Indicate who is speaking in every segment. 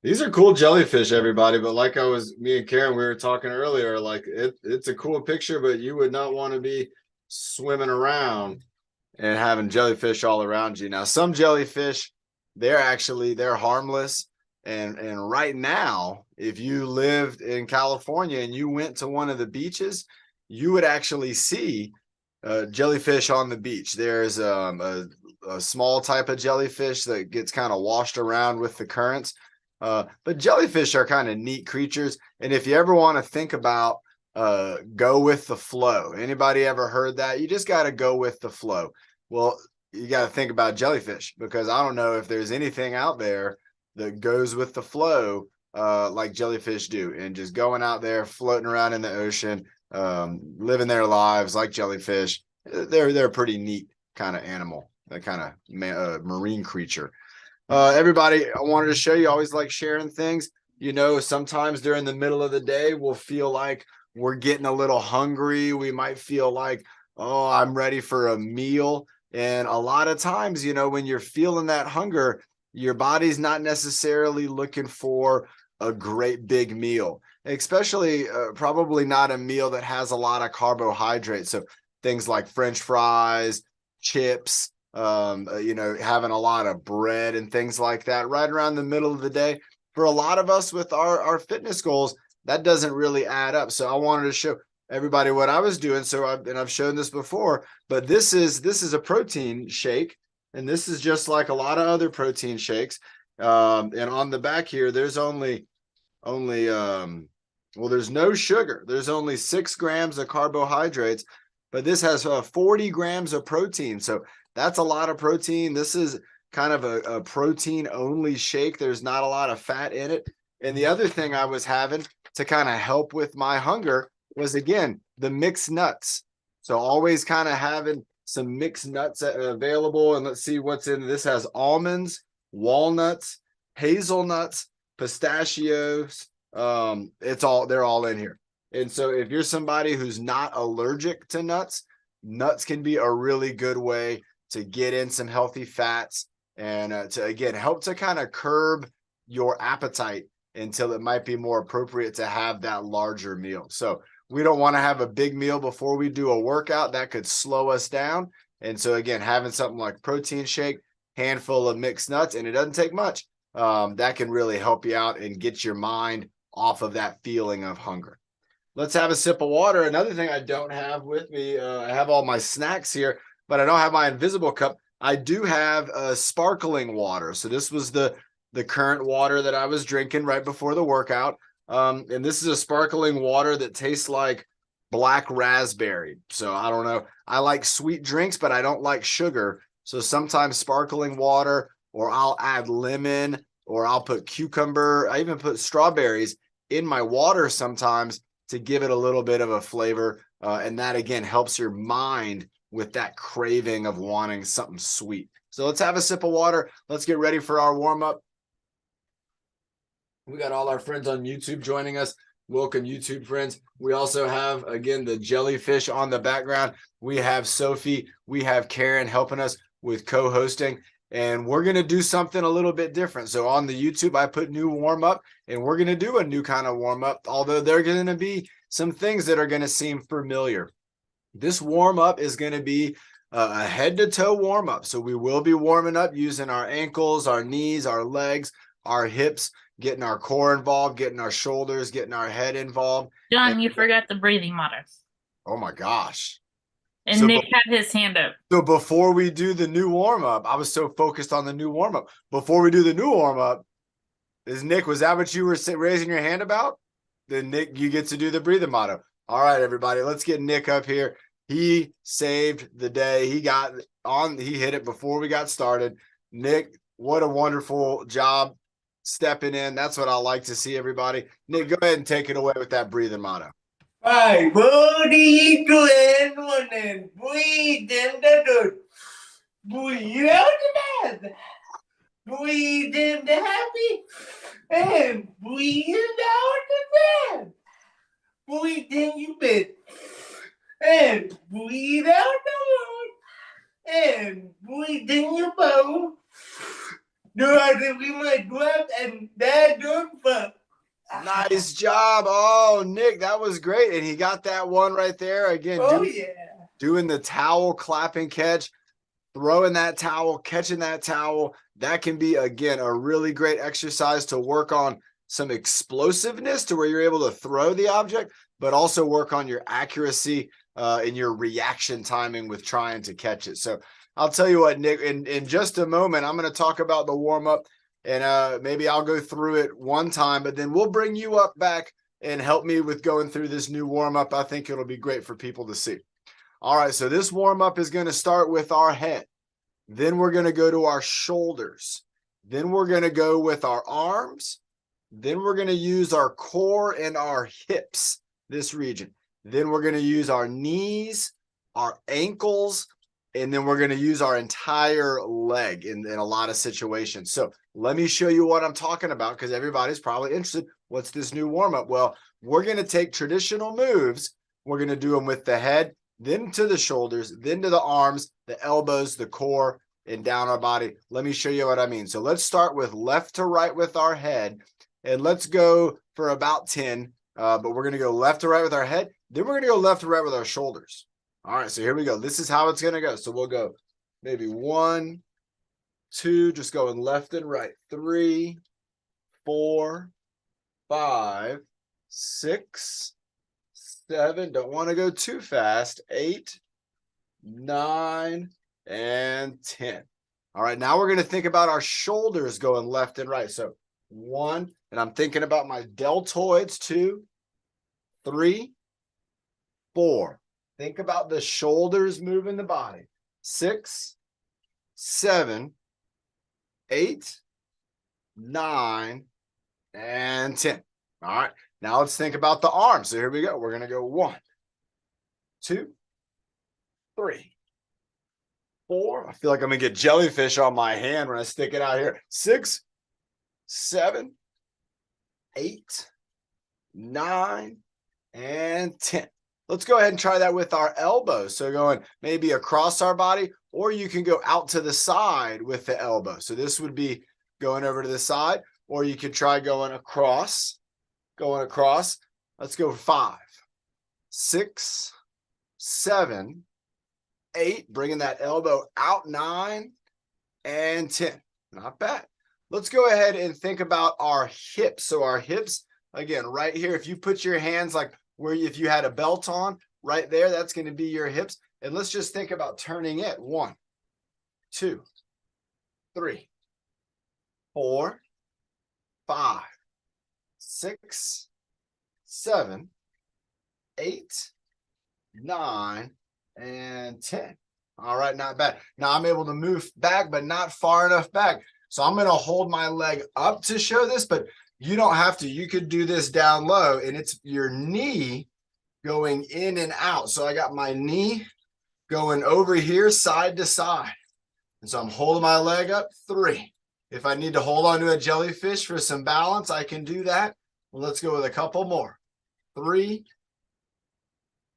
Speaker 1: These are cool jellyfish, everybody. But like me and Karen, we were talking earlier, like it's a cool picture, but you would not want to be swimming around and having jellyfish all around you. Now, some jellyfish, they're harmless. And right now, if you lived in California and you went to one of the beaches, you would actually see jellyfish on the beach. There's a small type of jellyfish that gets kind of washed around with the currents. But jellyfish are kind of neat creatures. And if you ever want to think about go with the flow, anybody ever heard that? You just got to go with the flow. Well, you got to think about jellyfish because I don't know if there's anything out there that goes with the flow like jellyfish do, and just going out there floating around in the ocean, living their lives like jellyfish. They're a pretty neat kind of animal, a kind of marine creature. Everybody, I wanted to show you. I always like sharing things. You know, sometimes during the middle of the day, we'll feel like we're getting a little hungry. We might feel like, oh, I'm ready for a meal. And a lot of times, you know, when you're feeling that hunger, your body's not necessarily looking for a great big meal, especially probably not a meal that has a lot of carbohydrates. So things like French fries, chips, you know, having a lot of bread and things like that right around the middle of the day. For a lot of us with our fitness goals, that doesn't really add up. So I wanted to show everybody what I was doing. So I've shown this before, but this is a protein shake, and this is just like a lot of other protein shakes. And on the back here, there's only well, there's no sugar. There's only 6 grams of carbohydrates, but this has 40 grams of protein. So that's a lot of protein. This is kind of a protein only shake. There's not a lot of fat in it. And the other thing I was having to kind of help with my hunger was, again, the mixed nuts. So always kind of having some mixed nuts available. And let's see what's in this. Has almonds, walnuts, hazelnuts, pistachios. They're all in here. And so if you're somebody who's not allergic to nuts, nuts can be a really good way to get in some healthy fats and to, again, help to kind of curb your appetite until it might be more appropriate to have that larger meal. So we don't want to have a big meal before we do a workout. That could slow us down. And so, again, having something like protein shake, handful of mixed nuts, and it doesn't take much, that can really help you out and get your mind off of that feeling of hunger. Let's have a sip of water. Another thing I don't have with me, I have all my snacks here, but I don't have my invisible cup. I do have sparkling water. So this was the current water that I was drinking right before the workout. And this is a sparkling water that tastes like black raspberry. So I don't know. I like sweet drinks, but I don't like sugar. So sometimes sparkling water, or I'll add lemon, or I'll put cucumber. I even put strawberries in my water sometimes to give it a little bit of a flavor. And that, again, helps your mind with that craving of wanting something sweet. So let's have a sip of water. Let's get ready for our warm up. We got all our friends on YouTube joining us. Welcome, YouTube friends. We also have, again, the jellyfish on the background. We have Sophie. We have Karen helping us with co-hosting. And we're going to do something a little bit different. So on the YouTube, I put new warm up, and we're going to do a new kind of warm up, although there are going to be some things that are going to seem familiar. This warm up is going to be a head to toe warm up. So we will be warming up using our ankles, our knees, our legs, our hips, getting our core involved, getting our shoulders, getting our head involved. And,
Speaker 2: John, you forgot the breathing models.
Speaker 1: oh my gosh.
Speaker 2: And
Speaker 1: So
Speaker 2: Nick had his hand up.
Speaker 1: So before we do the new warm up, I was so focused on the new warm up. Before we do the new warm up, Nick, was that what you were raising your hand about? Then Nick, you get to do the breathing motto. All right, everybody, let's get Nick up here. He saved the day. He hit it before we got started. Nick, what a wonderful job stepping in. That's what I like to see, everybody. Nick, go ahead and take it away with that breathing motto.
Speaker 3: Five, 40 to end one and breathe in the dirt. Breathe out the bad. Breathe in the happy. And breathe out the bad. Breathe in your bed. And breathe out the road. And breathe in your bone. Do I think we might drop and that don't fuck.
Speaker 1: Nice job. Oh, Nick, that was great. And he got that one right there. Again,
Speaker 3: Oh yeah.
Speaker 1: doing the towel clap and catch, throwing that towel, catching that towel. That can be, again, a really great exercise to work on some explosiveness to where you're able to throw the object, but also work on your accuracy and your reaction timing with trying to catch it. So I'll tell you what, Nick, in just a moment, I'm going to talk about the warm-up, and maybe I'll go through it one time, but then we'll bring you up back and help me with going through this new warm-up. I think it'll be great for people to see. All right, so this warm-up is going to start with our head. Then we're going to go to our shoulders. Then we're going to go with our arms. Then we're going to use our core and our hips, this region. Then we're going to use our knees, our ankles, and then we're going to use our entire leg in a lot of situations. So let me show you what I'm talking about, because everybody's probably interested. What's this new warm-up? Well, we're going to take traditional moves. We're going to do them with the head, then to the shoulders, then to the arms, the elbows, the core, and down our body. Let me show you what I mean. So let's start with left to right with our head, and let's go for about 10, but we're going to go left to right with our head. Then we're going to go left to right with our shoulders. All right, so here we go. This is how it's going to go. So we'll go maybe 1, 2, just going left and right. 3, 4, 5, 6, 7. Don't want to go too fast. 8, 9, and 10. All right, now we're going to think about our shoulders going left and right. So 1, and I'm thinking about my deltoids. 2, 3, 4. Think about the shoulders moving the body. 6, 7, 8, 9, and 10. All right, now let's think about the arms. So here we go. We're going to go 1, 2, 3, 4. I feel like I'm going to get jellyfish on my hand when I stick it out here. 6, 7, 8, 9, and 10. Let's go ahead and try that with our elbows. So going maybe across our body, or you can go out to the side with the elbow. So this would be going over to the side, or you could try going across. Let's go 5, 6, 7, 8. Bringing that elbow out. 9, and 10. Not bad. Let's go ahead and think about our hips. So our hips, again, right here, if you put your hands like where if you had a belt on, right there, that's going to be your hips. And let's just think about turning it. 1, 2, 3, 4, 5, 6, 7, 8, 9, and 10. All right, not bad. Now I'm able to move back, but not far enough back. So I'm going to hold my leg up to show this, but you don't have to. You could do this down low, and it's your knee going in and out. So I got my knee going over here side to side. And so I'm holding my leg up. 3. If I need to hold on to a jellyfish for some balance, I can do that. Well, let's go with a couple more. 3,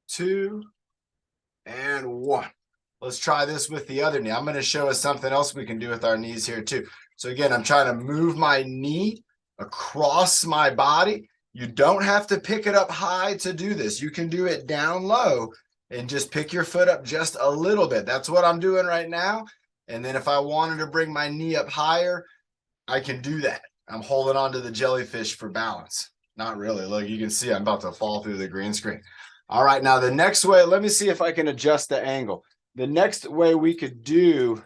Speaker 1: 2, and 1. Let's try this with the other knee. I'm going to show us something else we can do with our knees here too. So again, I'm trying to move my knee across my body. You don't have to pick it up high to do this. You can do it down low and just pick your foot up just a little bit. That's what I'm doing right now. And then if I wanted to bring my knee up higher, I can do that. I'm holding on to the jellyfish for balance. Not really. Look, you can see I'm about to fall through the green screen. All right, now the next way, let me see if I can adjust the angle. The next way we could do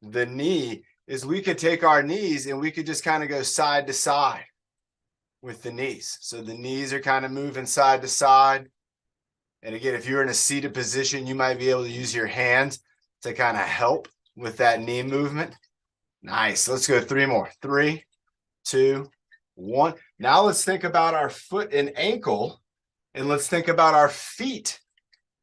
Speaker 1: the knee is we could take our knees and we could just kind of go side to side with the knees. So the knees are kind of moving side to side. And again, if you're in a seated position, you might be able to use your hands to kind of help with that knee movement. Nice. Let's go 3 more. 3, 2, 1. Now let's think about our foot and ankle, and let's think about our feet.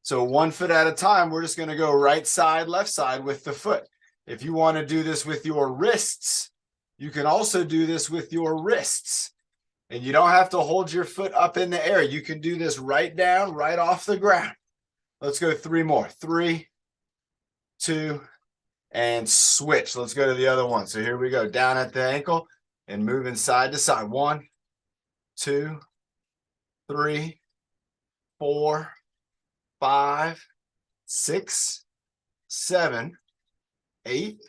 Speaker 1: So 1 foot at a time, we're just going to go right side, left side with the foot. If you want to do this with your wrists, you can also do this with your wrists. And you don't have to hold your foot up in the air. You can do this right down, right off the ground. Let's go 3 more. 3, 2, and switch. Let's go to the other one. So here we go. Down at the ankle. and moving side to side. 1, 2, 3, 4, 5, 6, 7, 8,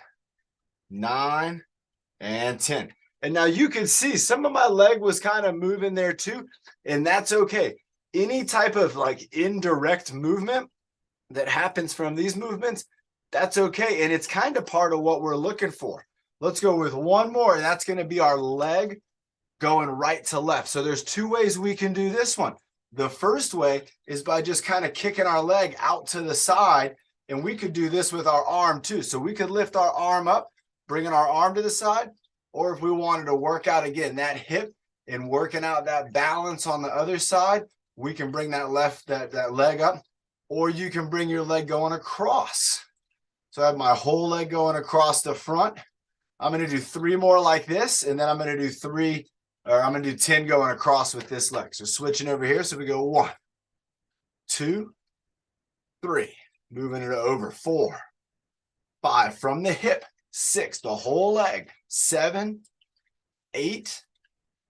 Speaker 1: 9, and 10. And now you can see some of my leg was kind of moving there too, and that's okay. Any type of like indirect movement that happens from these movements, that's okay. And it's kind of part of what we're looking for. Let's go with one more, and that's going to be our leg going right to left. So there's 2 ways we can do this one. The first way is by just kind of kicking our leg out to the side, and we could do this with our arm too. So we could lift our arm up, bringing our arm to the side, or if we wanted to work out again that hip and working out that balance on the other side, we can bring that leg up, or you can bring your leg going across. So I have my whole leg going across the front. I'm going to do 3 more like this, and then I'm going to do 10 going across with this leg. So switching over here. So we go 1, 2, 3, moving it over, 4, 5 from the hip, 6, the whole leg, 7, 8,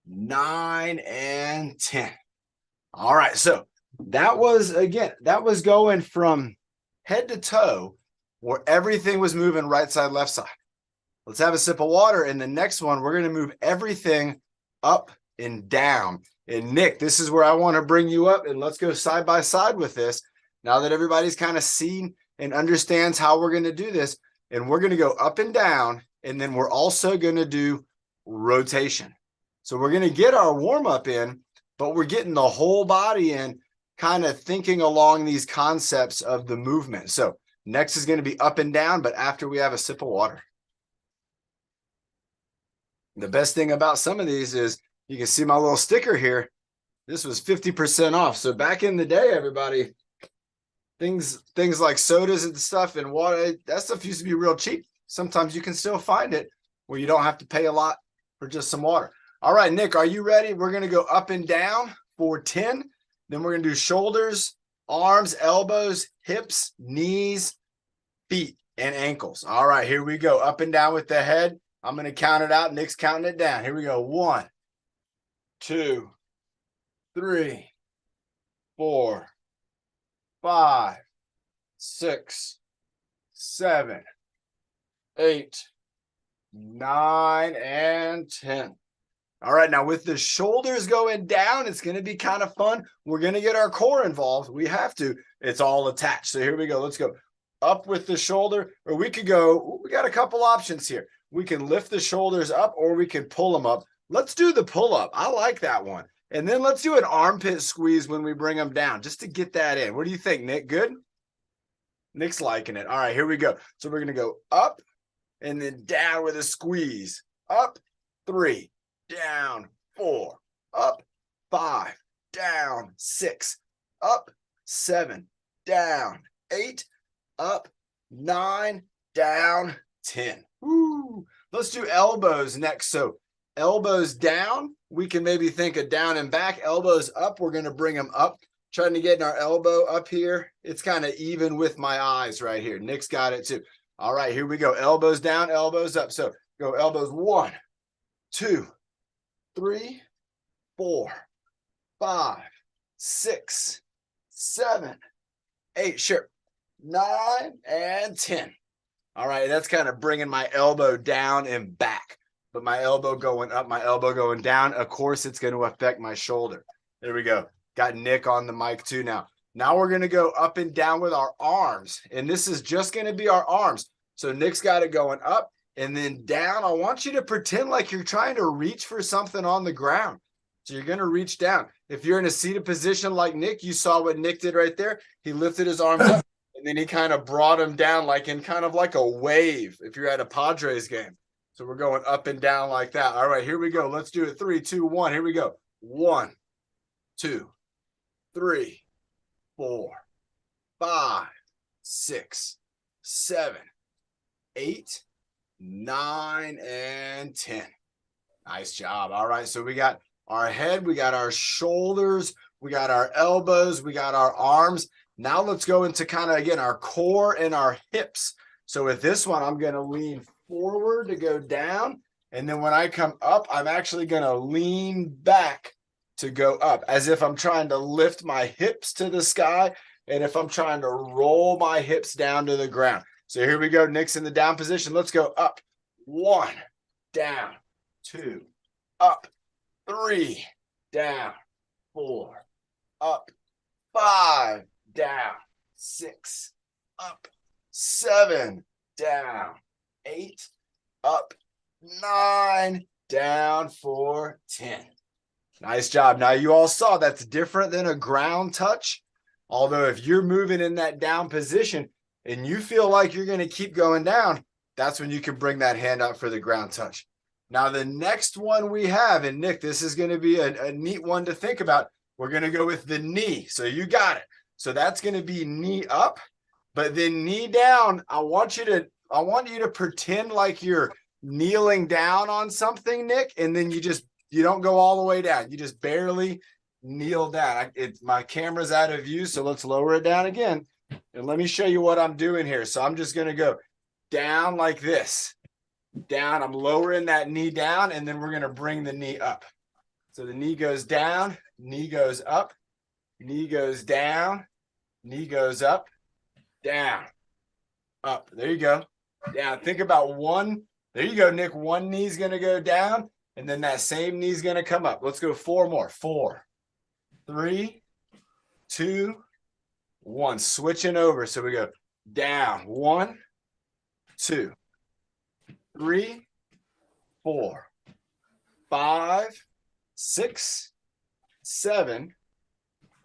Speaker 1: 9, and 10. All right. So that was going from head to toe where everything was moving right side, left side. Let's have a sip of water. And the next one, we're going to move everything up and down. And Nick, this is where I want to bring you up, and let's go side by side with this. Now that everybody's kind of seen and understands how we're going to do this, and we're going to go up and down, and then we're also going to do rotation. So we're going to get our warm up in, but we're getting the whole body in, kind of thinking along these concepts of the movement. So next is going to be up and down, but after we have a sip of water. The best thing about some of these is you can see my little sticker here. This was 50% off. So back in the day, everybody, things like sodas and stuff and water, that stuff used to be real cheap. Sometimes you can still find it where you don't have to pay a lot for just some water. All right, Nick, are you ready? We're going to go up and down for 10. Then we're going to do shoulders, arms, elbows, hips, knees, feet, and ankles. All right, here we go. Up and down with the head. I'm going to count it out. Nick's counting it down. Here we go. 1, 2, 3, 4, 5, 6, 7, 8, 9, and 10. All right, now with the shoulders going down, it's going to be kind of fun. We're going to get our core involved. We have to. It's all attached. So here we go. Let's go up with the shoulder, or we could go, we got a couple options here. We can lift the shoulders up, or we can pull them up. Let's do the pull up. I like that one. And then let's do an armpit squeeze when we bring them down, just to get that in. What do you think, Nick? Good? Nick's liking it. All right, here we go. So we're going to go up and then down with a squeeze. Up, 3, down, 4, up, 5, down, 6, up, 7, down, 8, up, 9, down, 10. Woo. Let's do elbows next. So elbows down, we can maybe think of down and back. Elbows up, we're going to bring them up. Trying to get our elbow up here. It's kind of even with my eyes right here. Nick's got it too. All right, here we go. Elbows down, elbows up. So go elbows 1, 2, 3, 4, 5, 6, 7, 8, sure, 9, and 10. All right, that's kind of bringing my elbow down and back, but my elbow going up, my elbow going down. Of course, it's going to affect my shoulder. There we go. Got Nick on the mic too now. Now we're going to go up and down with our arms, and this is just going to be our arms. So Nick's got it going up and then down. I want you to pretend like you're trying to reach for something on the ground. So you're going to reach down. If you're in a seated position like Nick, you saw what Nick did right there. He lifted his arms up. And then he kind of brought him down like in kind of like a wave if you're at a Padres game. So we're going up and down like that. All right, here we go. Let's do it. 3, 2, 1. Here we go. 1, 2, 3, 4, 5, 6, 7, 8, 9, and 10. Nice job. All right, so we got our head, we got our shoulders, we got our elbows, we got our arms. Now let's go into kind of, again, our core and our hips. So with this one, I'm going to lean forward to go down, And then when I come up, I'm actually going to lean back to go up as if I'm trying to lift my hips to the sky. And if I'm trying to roll my hips down to the ground. So here we go. Nick's in the down position. Let's go up. 1, down, 2, up, 3, down, 4, up, 5, down, 6, up, 7, down, 8, up, 9, down for 10. Nice job. Now you all saw that's different than a ground touch. Although if you're moving in that down position and you feel like you're going to keep going down, that's when you can bring that hand up for the ground touch. Now the next one we have, and Nick, this is going to be a neat one to think about. We're going to go with the knee. So you got it. So that's going to be knee up, but then knee down. I want you to pretend like you're kneeling down on something, Nick, and then you don't go all the way down. You just barely kneel down. My camera's out of view, so let's lower it down again. And let me show you what I'm doing here. So I'm just going to go down like this. Down, I'm lowering that knee down, and then we're going to bring the knee up. So the knee goes down, knee goes up, knee goes down, knee goes up, down, up. There you go. Down. Think about one. There you go, Nick. One knee's going to go down, and then that same knee's going to come up. Let's go 4 more. 4, 3, 2, 1. Switching over. So we go down. 1, 2, 3, 4, 5, 6, 7,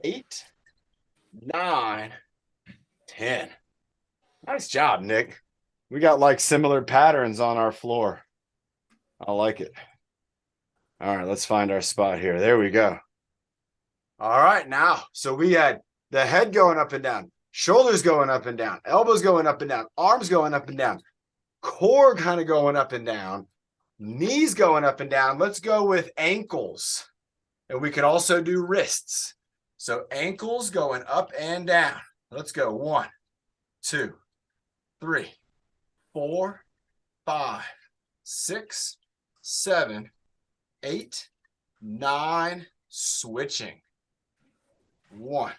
Speaker 1: 8, 9, 10. Nice job, Nick. We got like similar patterns on our floor. I like it. All right, let's find our spot here. There we go. All right, now, so we had the head going up and down, shoulders going up and down, elbows going up and down, arms going up and down, core kind of going up and down, knees going up and down. Let's go with ankles. And we could also do wrists. So ankles going up and down. Let's go 1, 2, 3, 4, 5, 6, 7, 8, 9, switching. 1,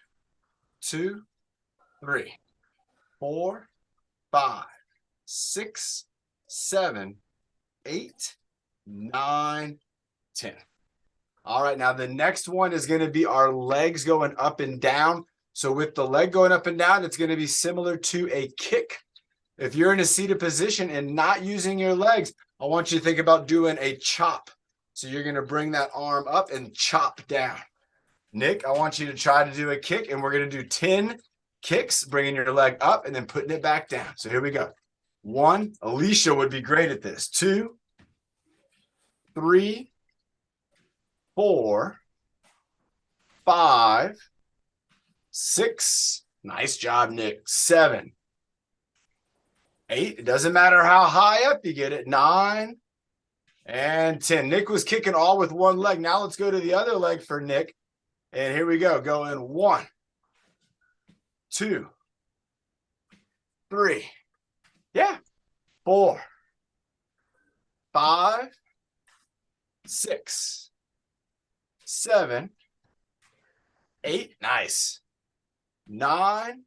Speaker 1: 2, 3, 4, 5, 6, 7, 8, 9, 10. All right, now the next one is going to be our legs going up and down. So with the leg going up and down, it's going to be similar to a kick. If you're in a seated position and not using your legs, I want you to think about doing a chop. So you're going to bring that arm up and chop down. Nick, I want you to try to do a kick, and we're going to do 10 kicks, bringing your leg up and then putting it back down. So here we go. 1, Alicia would be great at this. 2, 3, 4, 5, 6. Nice job, Nick. 7, 8. It doesn't matter how high up you get it. 9 and 10. Nick was kicking all with one leg. Now let's go to the other leg for Nick. And here we go. Going 1, 2, 3. Yeah. 4, 5, 6, 7, 8. Nice. 9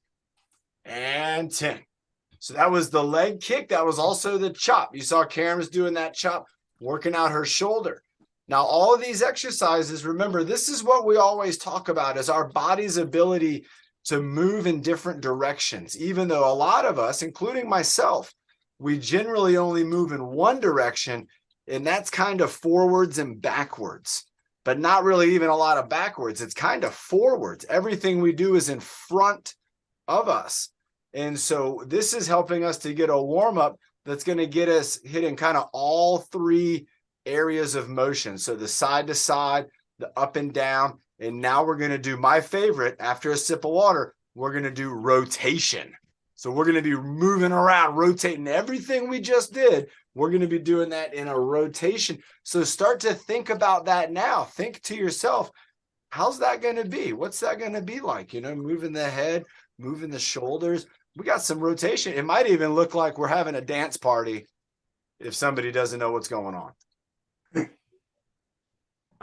Speaker 1: and 10. So that was the leg kick. That was also the chop. You saw Karen's doing that chop, working out her shoulder. Now, all of these exercises, remember, this is what we always talk about, is our body's ability to move in different directions. Even though a lot of us, including myself, we generally only move in one direction, and that's kind of forwards and backwards, but not really even a lot of backwards. It's kind of forwards. Everything we do is in front of us. And so this is helping us to get a warm up that's going to get us hitting kind of all 3 areas of motion. So the side to side, the up and down. And now we're going to do my favorite. After a sip of water, we're going to do rotation. So we're going to be moving around, rotating everything we just did. We're going to be doing that in a rotation. So start to think about that now. Think to yourself, how's that going to be? What's that going to be like? You know, moving the head, moving the shoulders. We got some rotation. It might even look like we're having a dance party if somebody doesn't know what's going on.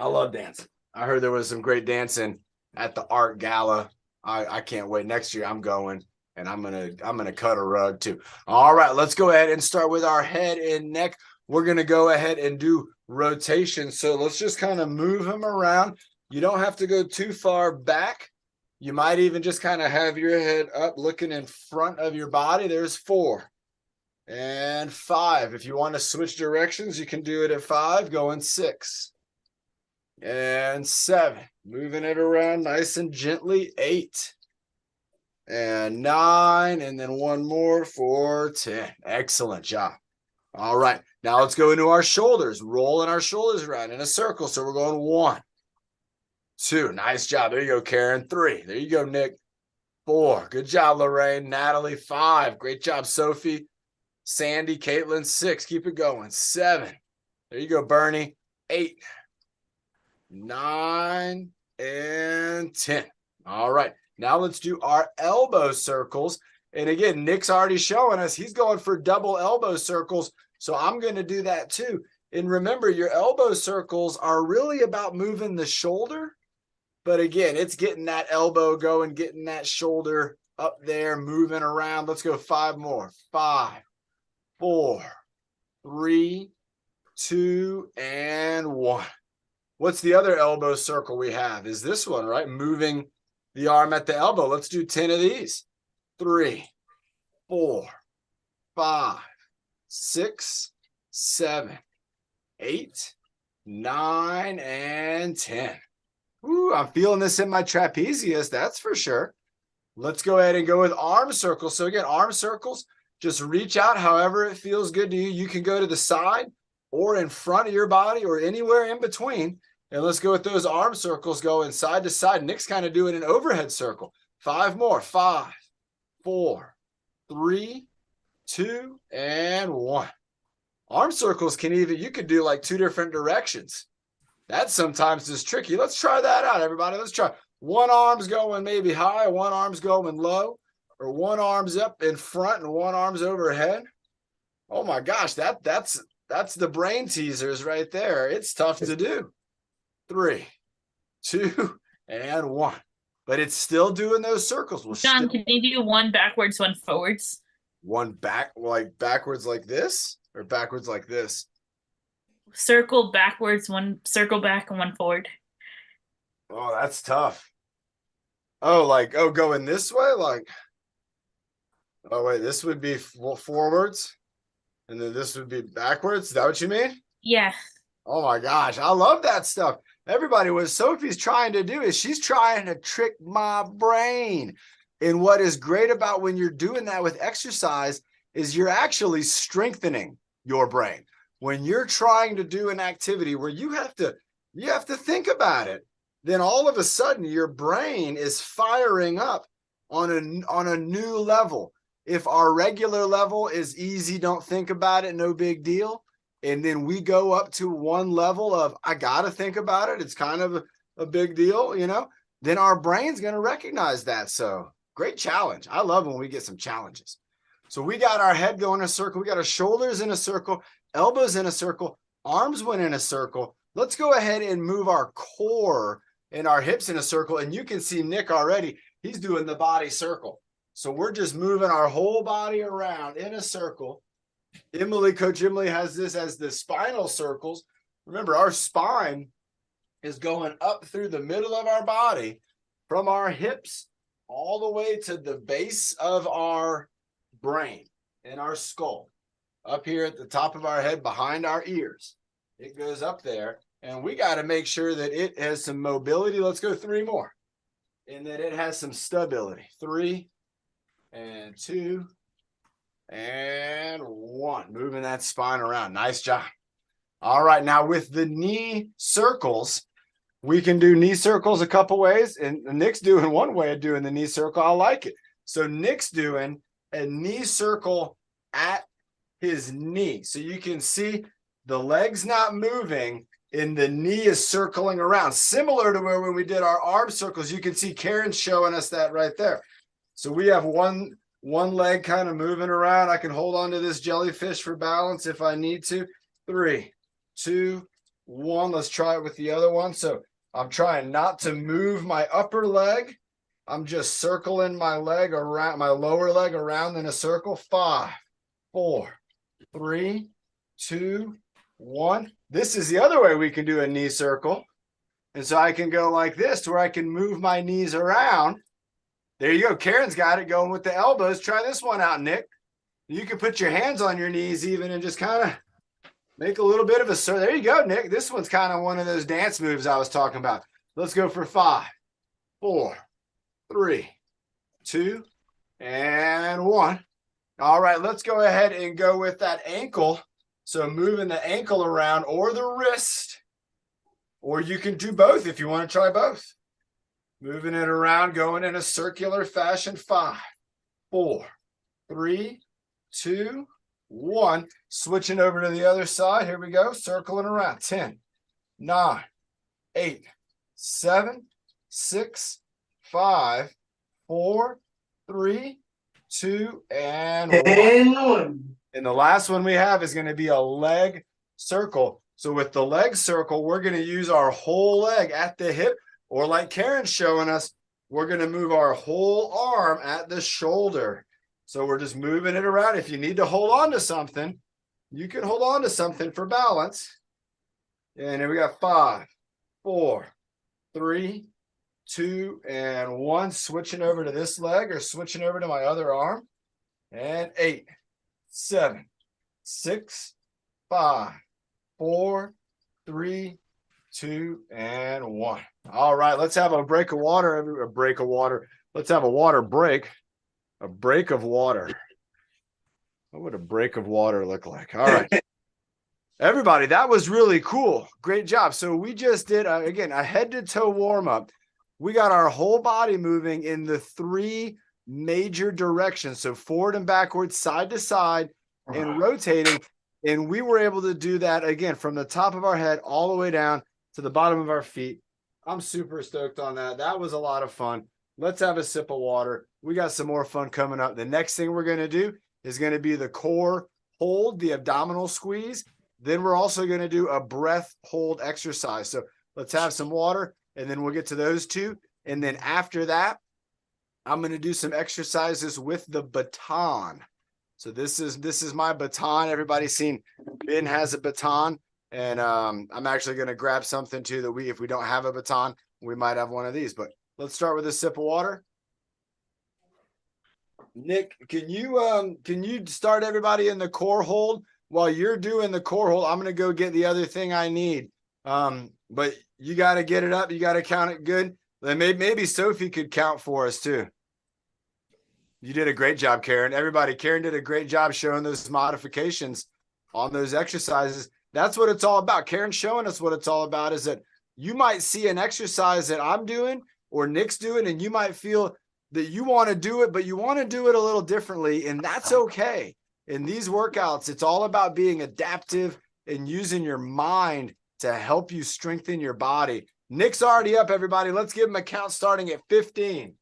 Speaker 1: I love dancing. I heard there was some great dancing at the art gala. I can't wait. Next year I'm going, and I'm gonna cut a rug too. All right, let's go ahead and start with our head and neck. We're gonna go ahead and do rotation. So let's just kind of move him around. You don't have to go too far back. You might even just kind of have your head up looking in front of your body. There's 4 and 5. If you want to switch directions, you can do it at 5, going 6 and 7. Moving it around nice and gently, 8 and 9, and then one more for 10. Excellent job. All right, now let's go into our shoulders, rolling our shoulders around in a circle. So we're going 1, 2. Nice job. There you go, Karen. 3. There you go, Nick. 4. Good job, Lorraine. Natalie. 5. Great job, Sophie. Sandy, Caitlin. 6. Keep it going. 7. There you go, Bernie. 8, 9, and 10. All right. Now let's do our elbow circles. And again, Nick's already showing us he's going for double elbow circles. So I'm going to do that too. And remember, your elbow circles are really about moving the shoulder. But again, it's getting that elbow going, getting that shoulder up there, moving around. Let's go 5 more. 5, 4, 3, 2, and 1. What's the other elbow circle we have? Is this one, right? Moving the arm at the elbow. Let's do 10 of these. 3, 4, 5, 6, 7, 8, 9, and 10. Ooh, I'm feeling this in my trapezius, that's for sure. Let's go ahead and go with arm circles. So again, arm circles, just reach out however it feels good to you. You can go to the side or in front of your body or anywhere in between. And let's go with those arm circles going side to side. Nick's kind of doing an overhead circle. 5 more. 5, 4, 3, 2, and 1. Arm circles can either, you could do like 2 different directions. That sometimes is tricky. Let's try that out, everybody. Let's try. One arm's going maybe high, one arm's going low, or one arm's up in front and one arm's overhead. Oh my gosh, that's the brain teasers right there. It's tough to do. 3, 2, and 1. But it's still doing those circles.
Speaker 2: John, can you do one backwards, one forwards?
Speaker 1: One back, like backwards like this, or backwards like this?
Speaker 2: Circle backwards, one circle back, and one forward.
Speaker 1: Oh, that's tough. Oh, like, oh, going this way? Like, oh, wait, this would be forwards, and then this would be backwards. Is that what you mean?
Speaker 2: Yeah.
Speaker 1: Oh my gosh, I love that stuff. Everybody, what Sophie's trying to do is she's trying to trick my brain. And what is great about when you're doing that with exercise is you're actually strengthening your brain. When you're trying to do an activity where you have to think about it, then all of a sudden your brain is firing up on a new level. If our regular level is easy, don't think about it, no big deal. And then we go up to one level of, I got to think about it. It's kind of a big deal, you know, then our brain's going to recognize that. So great challenge. I love when we get some challenges. So we got our head going in a circle. We got our shoulders in a circle, elbows in a circle, arms went in a circle. Let's go ahead and move our core and our hips in a circle. And you can see Nick already, he's doing the body circle. So we're just moving our whole body around in a circle. Coach Emily has this as the spinal circles. Remember, our spine is going up through the middle of our body from our hips all the way to the base of our brain and our skull. Up here at the top of our head, behind our ears. It goes up there, and we got to make sure that it has some mobility. Let's go 3 more. And that it has some stability. 3 and 2 and 1. Moving that spine around. Nice job. All right, now with the knee circles, we can do knee circles a couple ways. And Nick's doing one way of doing the knee circle. I like it. So Nick's doing a knee circle at his knee. So you can see the leg's not moving and the knee is circling around. Similar to where when we did our arm circles, you can see Karen showing us that right there. So we have one leg kind of moving around. I can hold on to this jellyfish for balance if I need to. 3, 2, 1. Let's try it with the other one. So I'm trying not to move my upper leg. I'm just circling my leg around, my lower leg around in a circle. 5, 4, 3, 2, 1. This is the other way we can do a knee circle. And so I can go like this to where I can move my knees around. There you go. Karen's got it going with the elbows. Try this one out, Nick. You can put your hands on your knees even and just kind of make a little bit of a circle. There you go, Nick. This one's kind of one of those dance moves I was talking about. Let's go for 5, 4, 3, 2, and 1. All right, let's go ahead and go with that ankle. So moving the ankle around or the wrist. Or you can do both if you want to try both. Moving it around, going in a circular fashion. 5, 4, 3, 2, 1. Switching over to the other side. Here we go. Circling around. 10, 9, 8, 7, 6, 5, 4, 3, 2, and 1. And the last one we have is going to be a leg circle. So with the leg circle, we're going to use our whole leg at the hip, or like Karen's showing us, we're going to move our whole arm at the shoulder. So we're just moving it around. If you need to hold on to something, you can hold on to something for balance. And here we got 5, 4, 3, 2, and 1. Switching over to this leg or switching over to my other arm. And 8, 7, 6, 5, 4, 3, 2, and 1. All right, let's have a break of water. Let's have a water break. A break of water. What would a break of water look like? All right. Everybody, that was really cool. Great job. So we just did, again, a head-to-toe warm-up. We got our whole body moving in the 3 major directions. So forward and backwards, side to side, and rotating. And we were able to do that, again, from the top of our head all the way down to the bottom of our feet. I'm super stoked on that. That was a lot of fun. Let's have a sip of water. We got some more fun coming up. The next thing we're going to do is going to be the core hold, the abdominal squeeze. Then we're also going to do a breath hold exercise. So let's have some water, and then we'll get to those 2. And then after that, I'm going to do some exercises with the baton. So this is my baton. Everybody's seen Ben has a baton, and I'm actually going to grab something too that if we don't have a baton, we might have one of these. But let's start with a sip of water. Nick, can you start everybody in the core hold? While you're doing the core hold, I'm going to go get the other thing I need. But you got to get it up. You got to count it good. Then maybe Sophie could count for us too. You did a great job, Karen. Everybody, Karen did a great job showing those modifications on those exercises. That's what it's all about. Karen's showing us what it's all about, is that you might see an exercise that I'm doing or Nick's doing, and you might feel that you want to do it, but you want to do it a little differently, and that's okay. In these workouts, it's all about being adaptive and using your mind to help you strengthen your body. Nick's already up, everybody. Let's give him a count starting at 15.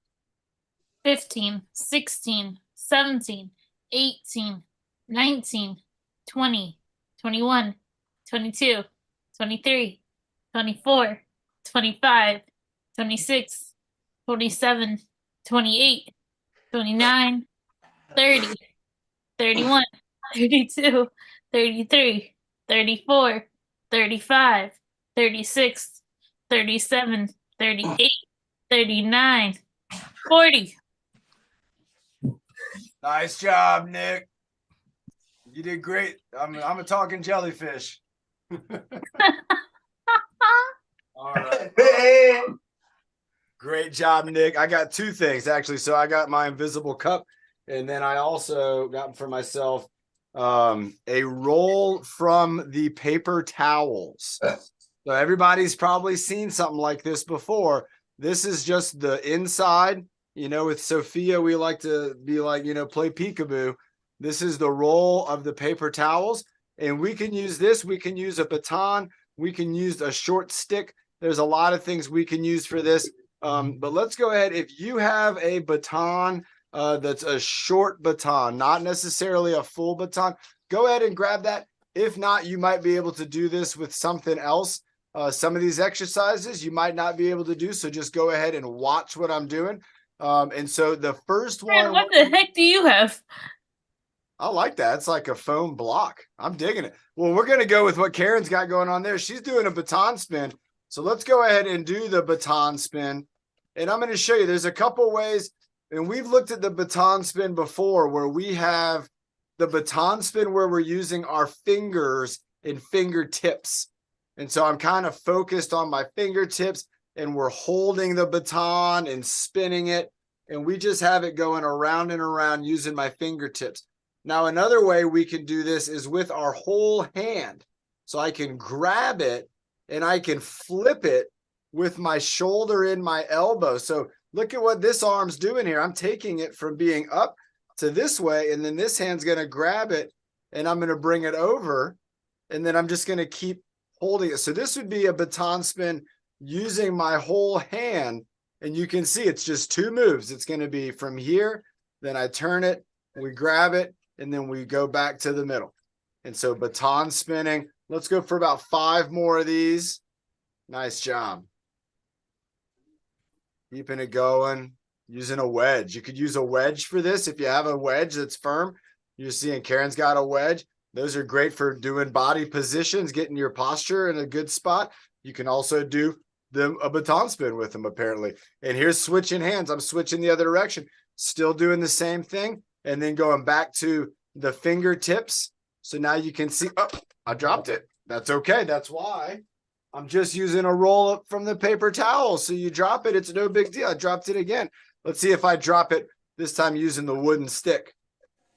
Speaker 2: 15, 16, 17, 18, 19, 20, 21, 22, 23, 24, 25, 26, 27, 28, 29, 30, 31, 32, 33, 34, 35, 36, 37, 38, 39, 40.
Speaker 1: Nice job, Nick. You did great. I'm a talking jellyfish. All right. Great job, Nick. I got 2 things, actually. So I got my invisible cup, and then I also got for myself a roll from the paper towels. So everybody's probably seen something like this before. This is just the inside. You know, with Sophia, we like to be like, play peekaboo. This is the roll of the paper towels. And we can use this. We can use a baton. We can use a short stick. There's a lot of things we can use for this. But let's go ahead. If you have a baton that's a short baton, not necessarily a full baton, go ahead and grab that. If not, you might be able to do this with something else. Some of these exercises you might not be able to do, so just go ahead and watch what I'm doing. And so the first
Speaker 2: Man,
Speaker 1: one,
Speaker 2: what the heck do you have?
Speaker 1: I like that. It's like a foam block. I'm digging it. Well, we're going to go with what Karen's got going on there. She's doing a baton spin. So let's go ahead and do the baton spin. And I'm going to show you, there's a couple ways, and we've looked at the baton spin before where we have the baton spin where we're using our fingers and fingertips. And so I'm kind of focused on my fingertips and we're holding the baton and spinning it. And we just have it going around and around using my fingertips. Now, another way we can do this is with our whole hand. So I can grab it and I can flip it with my shoulder in my elbow. So look at what this arm's doing here. I'm taking it from being up to this way, and then this hand's going to grab it and I'm going to bring it over, and then I'm just going to keep holding it. So this would be a baton spin using my whole hand, and you can see it's just two moves. It's going to be from here, then I turn it, we grab it, and then we go back to the middle. And so baton spinning. Let's go for about 5 more of these. Nice job. Keeping it going. Using a wedge. You could use a wedge for this. If you have a wedge that's firm, you're seeing Karen's got a wedge. Those are great for doing body positions, getting your posture in a good spot. You can also do a baton spin with them, apparently. And here's switching hands. I'm switching the other direction. Still doing the same thing. And then going back to the fingertips. So now you can see, oh, I dropped it. That's okay. That's why I'm just using a roll up from the paper towel. So you drop it. It's no big deal. I dropped it again. Let's see if I drop it this time using the wooden stick.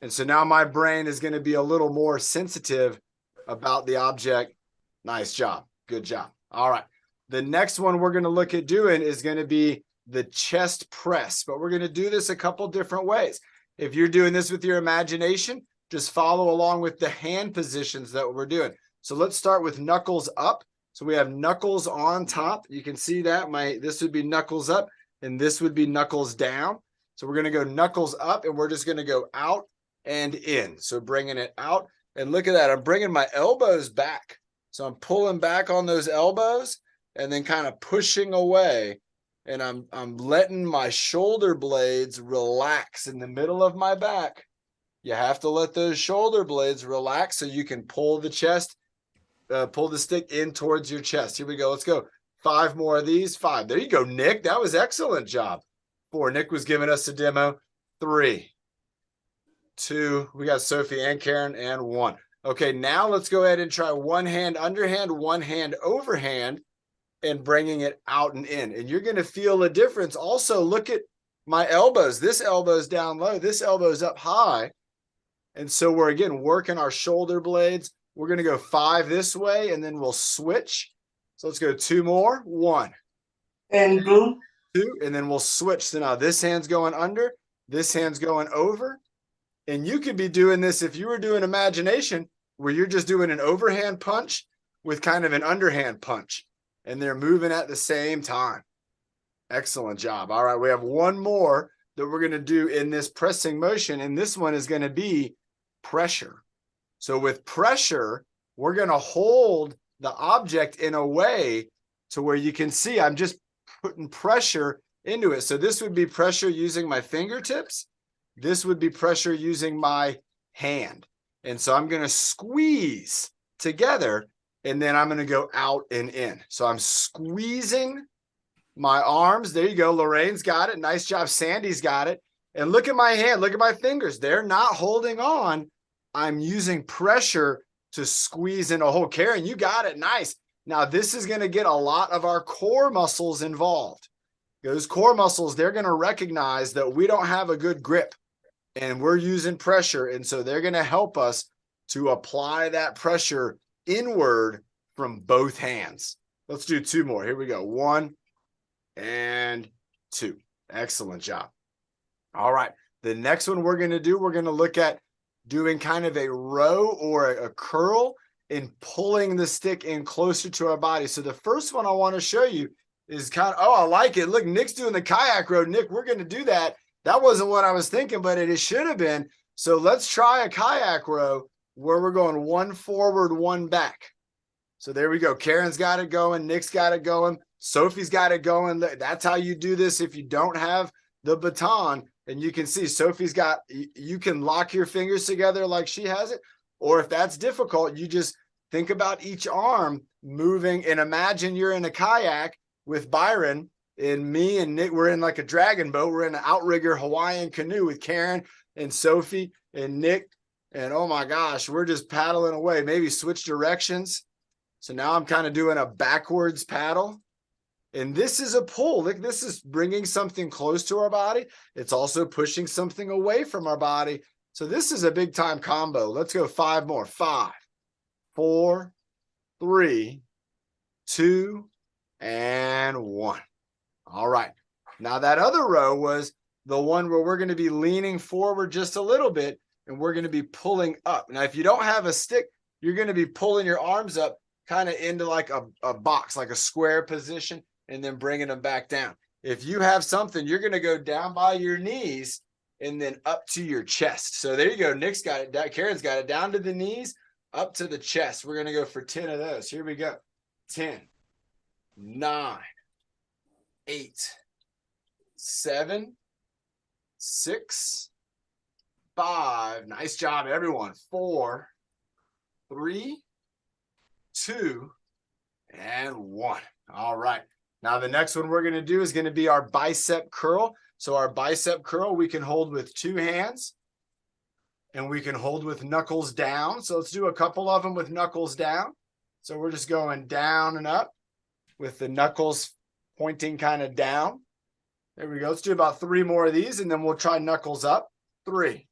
Speaker 1: And so now my brain is going to be a little more sensitive about the object. Nice job. Good job. All right. The next one we're going to look at doing is going to be the chest press, but we're going to do this a couple different ways. If you're doing this with your imagination, just follow along with the hand positions that we're doing. So let's start with knuckles up. So we have knuckles on top. You can see that this would be knuckles up and this would be knuckles down. So we're going to go knuckles up and we're just going to go out and in. So bringing it out, and look at that. I'm bringing my elbows back. So I'm pulling back on those elbows and then kind of pushing away. And I'm letting my shoulder blades relax in the middle of my back. You have to let those shoulder blades relax so you can pull the chest, pull the stick in towards your chest. Here we go. Let's go. 5 more of these. 5. There you go, Nick. That was excellent job. 4. Nick was giving us a demo. 3, 2. We got Sophie and Karen, and 1. Okay, now let's go ahead and try one hand underhand, one hand overhand, and bringing it out and in. And you're going to feel a difference. Also, look at my elbows. This elbow's down low. This elbow's up high. And so we're, again, working our shoulder blades. We're going to go 5 this way, and then we'll switch. So let's go 2 more. 1.
Speaker 3: And 2.
Speaker 1: 2, and then we'll switch. So now this hand's going under, this hand's going over. And you could be doing this if you were doing imagination, where you're just doing an overhand punch with kind of an underhand punch, and they're moving at the same time. Excellent job. All right, we have one more that we're going to do in this pressing motion, and this one is going to be pressure. So with pressure, we're going to hold the object in a way to where you can see I'm just putting pressure into it. So this would be pressure using my fingertips. This would be pressure using my hand. And so I'm going to squeeze together, and then I'm going to go out and in. So I'm squeezing my arms. There you go. Lorraine's got it. Nice job. Sandy's got it. And look at my hand. Look at my fingers. They're not holding on. I'm using pressure to squeeze in a hole. Karen, you got it. Nice. Now, this is going to get a lot of our core muscles involved. Those core muscles, they're going to recognize that we don't have a good grip and we're using pressure. And so they're going to help us to apply that pressure inward from both hands. Let's do 2 more. Here we go. 1 and 2. Excellent job. All right. The next one we're going to do, we're going to look at doing kind of a row or a curl and pulling the stick in closer to our body. So the first one I want to show you is kind of, oh, I like it. Look, Nick's doing the kayak row. Nick, we're going to do that. That wasn't what I was thinking, but it should have been. So let's try a kayak row where we're going one forward, one back. So there we go. Karen's got it going. Nick's got it going. Sophie's got it going. That's how you do this if you don't have the baton. And you can see Sophie's got, you can lock your fingers together like she has it. Or if that's difficult, you just think about each arm moving and imagine you're in a kayak with Byron and me and Nick. We're in like a dragon boat. We're in an outrigger Hawaiian canoe with Karen and Sophie and Nick. And oh my gosh, we're just paddling away. Maybe switch directions. So now I'm kind of doing a backwards paddle. And this is a pull. Look, this is bringing something close to our body. It's also pushing something away from our body. So this is a big time combo. Let's go 5 more. 5, 4, 3, 2, and 1. All right. Now that other row was the one where we're going to be leaning forward just a little bit and we're going to be pulling up. Now, if you don't have a stick, you're going to be pulling your arms up kind of into like a box, like a square position, and then bringing them back down. If you have something, you're going to go down by your knees and then up to your chest. So there you go. Nick's got it. Karen's got it down to the knees, up to the chest. We're going to go for 10 of those. Here we go. 10, 9, 8, 7, 6, 5. Nice job, everyone. 4, 3, 2, and 1. All right. Now the next one we're going to do is going to be our bicep curl. So our bicep curl, we can hold with 2 hands and we can hold with knuckles down. So let's do a couple of them with knuckles down. So we're just going down and up with the knuckles pointing kind of down. There we go. Let's do about 3 more of these and then we'll try knuckles up. 3,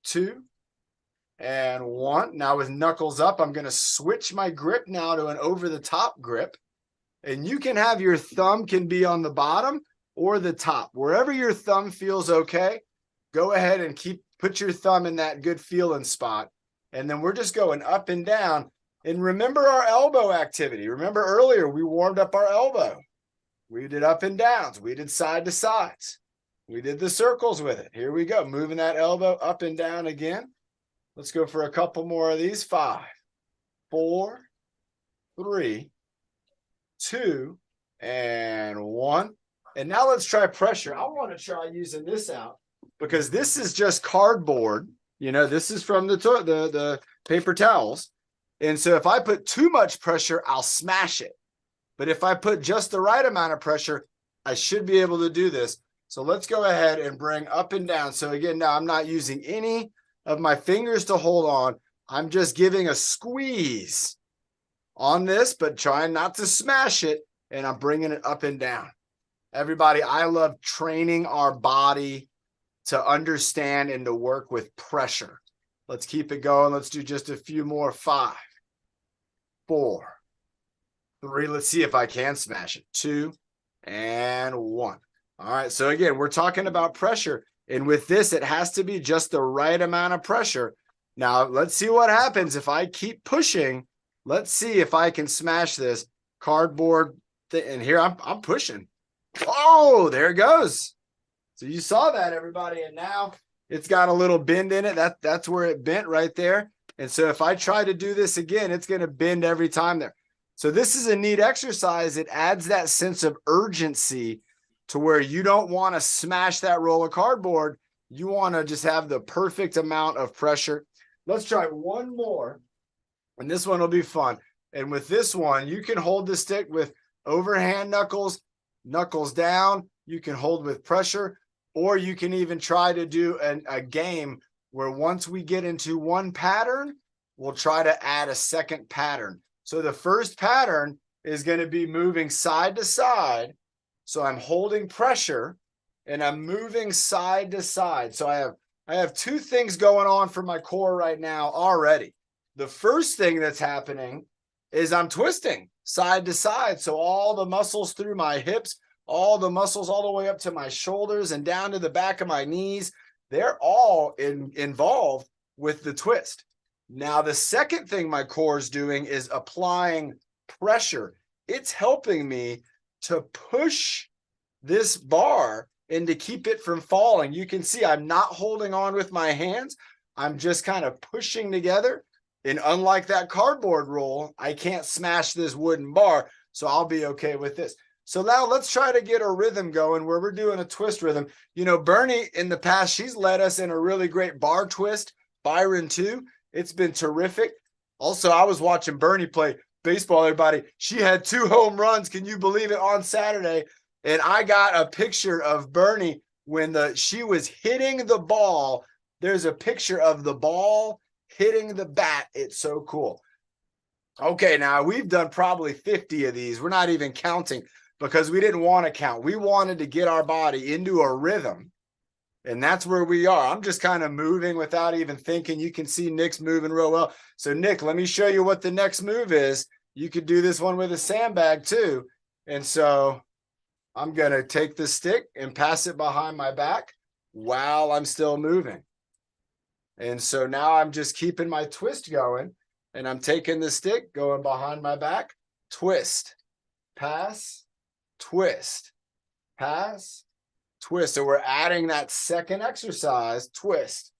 Speaker 1: 2, and 1. Now with knuckles up, I'm going to switch my grip now to an over the top grip. And you can have your thumb can be on the bottom or the top. Wherever your thumb feels okay, go ahead and put your thumb in that good feeling spot. And then we're just going up and down. And remember our elbow activity. Remember earlier, we warmed up our elbow. We did up and downs. We did side to sides. We did the circles with it. Here we go. Moving that elbow up and down again. Let's go for a couple more of these. 5, 4, 3, 2, and 1. And now let's try pressure. I want to try using this out because this is just cardboard. You know, this is from the paper towels. And so if I put too much pressure, I'll smash it. But if I put just the right amount of pressure, I should be able to do this. So let's go ahead and bring up and down. So again, now I'm not using any of my fingers to hold on. I'm just giving a squeeze on this, but trying not to smash it. And I'm bringing it up and down. Everybody, I love training our body to understand and to work with pressure. Let's keep it going. Let's do just a few more. 5, 4, 3. Let's see if I can smash it. 2, and 1. All right. So again, we're talking about pressure. And with this, it has to be just the right amount of pressure. Now, let's see what happens if I keep pushing. Let's see if I can smash this cardboard thing. And here I'm pushing. Oh, there it goes. So you saw that, everybody. And now it's got a little bend in it. That's where it bent right there. And so if I try to do this again, it's going to bend every time there. So this is a neat exercise. It adds that sense of urgency to where you don't want to smash that roll of cardboard. You want to just have the perfect amount of pressure. Let's try one more. And this one will be fun. And with this one, you can hold the stick with overhand knuckles, knuckles down. You can hold with pressure, or you can even try to do a game where once we get into one pattern, we'll try to add a second pattern. So the first pattern is going to be moving side to side. So I'm holding pressure and I'm moving side to side. So I have 2 things going on for my core right now already. The first thing that's happening is I'm twisting side to side. So all the muscles through my hips, all the muscles all the way up to my shoulders and down to the back of my knees, they're all involved with the twist. Now, the second thing my core is doing is applying pressure. It's helping me to push this bar and to keep it from falling. You can see I'm not holding on with my hands. I'm just kind of pushing together. And unlike that cardboard roll, I can't smash this wooden bar. So I'll be okay with this. So now let's try to get a rhythm going where we're doing a twist rhythm. You know, Bernie in the past, she's led us in a really great bar twist. Byron too. It's been terrific. Also, I was watching Bernie play baseball, everybody. She had 2 home runs. Can you believe it, on Saturday? And I got a picture of Bernie when she was hitting the ball. There's a picture of the ball hitting the bat. It's so cool. Okay, now we've done probably 50 of these. We're not even counting because we didn't want to count. We wanted to get our body into a rhythm. And that's where we are. I'm just kind of moving without even thinking. You can see Nick's moving real well. So Nick, let me show you what the next move is. You could do this one with a sandbag too. And so I'm going to take the stick and pass it behind my back while I'm still moving. And so now I'm just keeping my twist going, and I'm taking the stick, going behind my back, twist, pass, twist, pass, twist. So we're adding that second exercise, twist,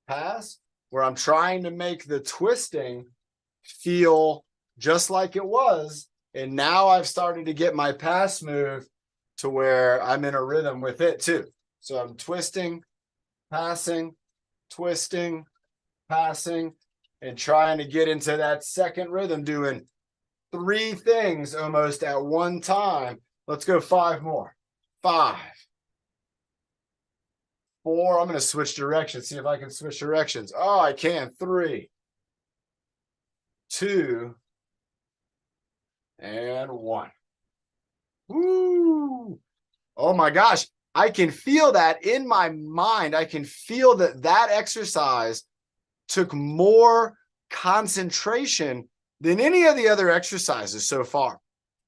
Speaker 1: pass, where I'm trying to make the twisting feel just like it was. And now I've started to get my pass move to where I'm in a rhythm with it too. So I'm twisting, passing, twisting, passing, and trying to get into that second rhythm, doing 3 things almost at one time. Let's go 5 more. 5, 4. I'm going to switch directions. See if I can switch directions. Oh, I can. 3, 2, and 1. Woo! Oh my gosh. I can feel that in my mind. I can feel that exercise took more concentration than any of the other exercises so far.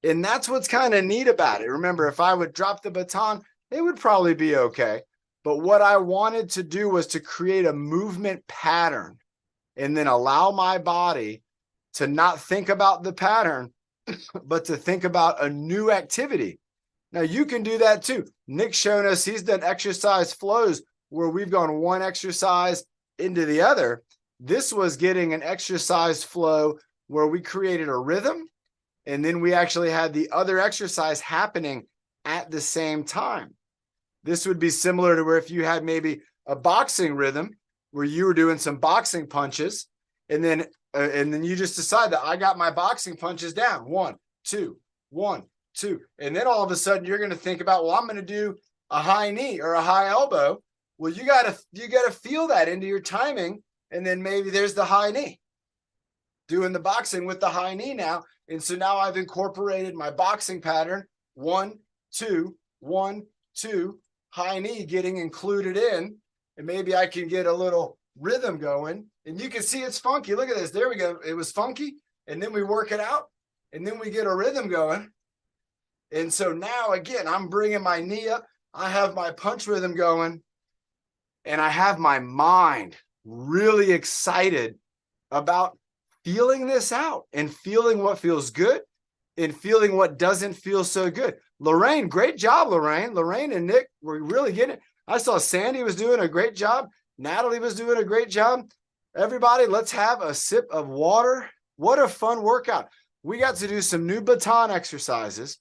Speaker 1: And that's what's kind of neat about it. Remember, if I would drop the baton, it would probably be okay. But what I wanted to do was to create a movement pattern and then allow my body to not think about the pattern, but to think about a new activity. Now you can do that too. Nick's shown us, he's done exercise flows where we've gone one exercise into the other. This was getting an exercise flow where we created a rhythm, and then we actually had the other exercise happening at the same time. This would be similar to where if you had maybe a boxing rhythm where you were doing some boxing punches, and then you just decide that I got my boxing punches down. 1, 2, 1, 2. And then all of a sudden you're going to think about, well, I'm going to do a high knee or a high elbow. Well, you got to feel that into your timing. And then maybe there's the high knee, doing the boxing with the high knee now. And so now I've incorporated my boxing pattern. 1, 2, 1, 2, high knee getting included in. And maybe I can get a little rhythm going. And you can see it's funky. Look at this. There we go. It was funky. And then we work it out. And then we get a rhythm going. And so now, again, I'm bringing my knee up. I have my punch rhythm going. And I have my mind really excited about feeling this out and feeling what feels good and feeling what doesn't feel so good. Lorraine, great job, Lorraine. Lorraine and Nick were really getting it. I saw Sandy was doing a great job. Natalie was doing a great job. Everybody, let's have a sip of water. What a fun workout. We got to do some new baton exercises.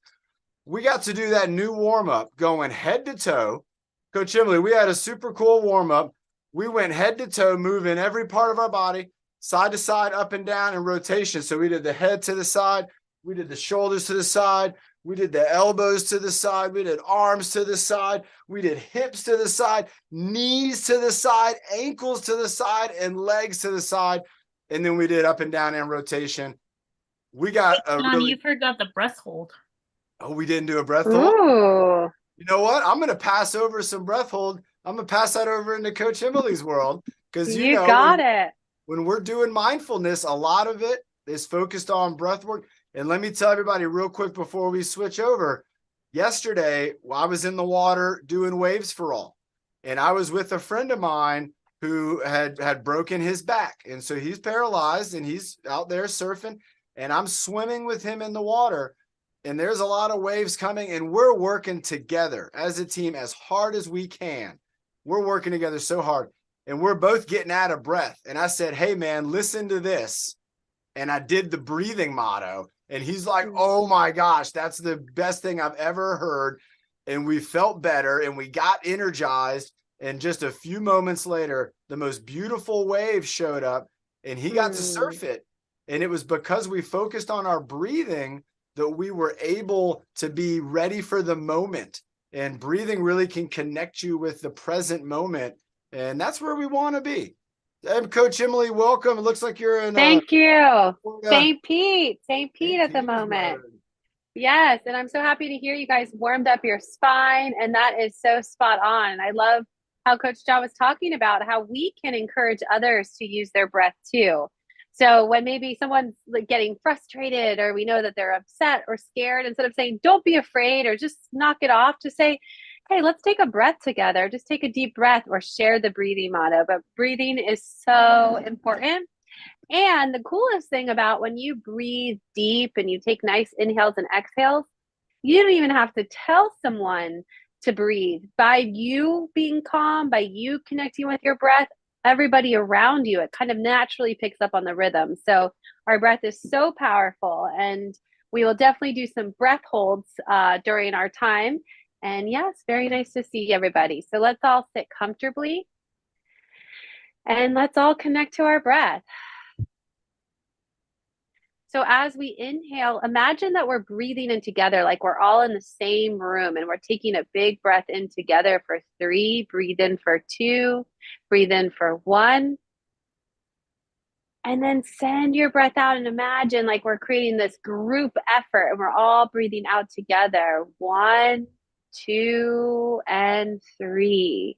Speaker 1: We got to do that new warm-up going head to toe. Coach Emily, we had a super cool warm-up. We went head to toe, moving every part of our body, side to side, up and down, and rotation. So we did the head to the side. We did the shoulders to the side. We did the elbows to the side. We did arms to the side. We did hips to the side, knees to the side, ankles to the side, and legs to the side. And then we did up and down and rotation. We got a really...
Speaker 2: you forgot the breath hold.
Speaker 1: Oh, we didn't do a breath hold?
Speaker 4: Ooh.
Speaker 1: You know what? I'm going to pass over some breath hold. I'm going to pass that over into Coach Emily's world. Because
Speaker 4: you got it.
Speaker 1: When we're doing mindfulness, a lot of it is focused on breath work. And let me tell everybody real quick before we switch over. Yesterday, I was in the water doing waves for all. And I was with a friend of mine who had broken his back. And so he's paralyzed and he's out there surfing. And I'm swimming with him in the water. And there's a lot of waves coming. And we're working together as a team as hard as we can. We're working together so hard. and we're both getting out of breath. And I said, hey man, listen to this. And I did the breathing motto. And he's like, oh my gosh, that's the best thing I've ever heard. And we felt better and we got energized. And just a few moments later, the most beautiful wave showed up and he got to surf it. And it was because we focused on our breathing that we were able to be ready for the moment. And breathing really can connect you with the present moment. And that's where we want to be. And Coach Emily, welcome. It looks like you're in
Speaker 4: Thank you.
Speaker 1: Florida.
Speaker 4: St. Pete at the moment. Yes, and I'm so happy to hear you guys warmed up your spine, and that is so spot on. I love how Coach John was talking about how we can encourage others to use their breath too. So when maybe someone's like getting frustrated, or we know that they're upset or scared, instead of saying, don't be afraid or just knock it off, just say, hey, let's take a breath together. Just take a deep breath or share the breathing motto. But breathing is so important. And the coolest thing about when you breathe deep and you take nice inhales and exhales, you don't even have to tell someone to breathe. By you being calm, by you connecting with your breath, everybody around you, it kind of naturally picks up on the rhythm. So our breath is so powerful, and we will definitely do some breath holds during our time. And yes, very nice to see everybody. So let's all sit comfortably and let's all connect to our breath. So as we inhale, imagine that we're breathing in together, like we're all in the same room, and we're taking a big breath in together for 3, breathe in for 2, breathe in for 1. And then send your breath out and imagine like we're creating this group effort and we're all breathing out together. 1, 2, and 3.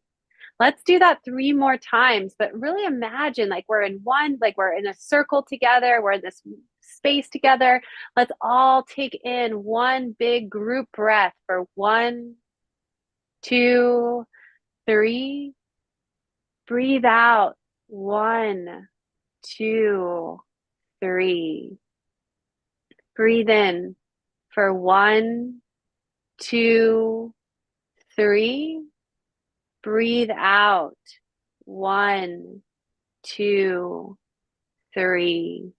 Speaker 4: Let's do that 3 more times, but really imagine like we're in one, like we're in a circle together. We're in this space together. Let's all take in one big group breath for 1, 2, 3. Breathe out. 1, 2, 3. Breathe in for 1, 2, 3. Breathe out. 1, 2, 3.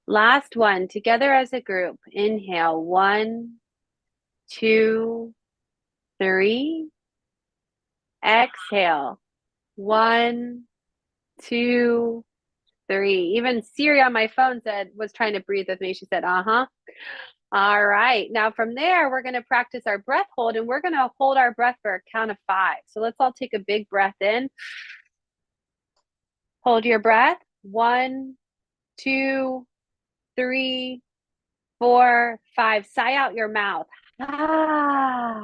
Speaker 4: Last one, together as a group. Inhale. 1, 2, 3. Exhale. 1, 2, 3. Even Siri on my phone was trying to breathe with me. She said, uh-huh. All right. Now from there, we're going to practice our breath hold, and we're going to hold our breath for a count of 5. So let's all take a big breath in. Hold your breath. 1, 2, 3, 4, 5. Sigh out your mouth. Ah.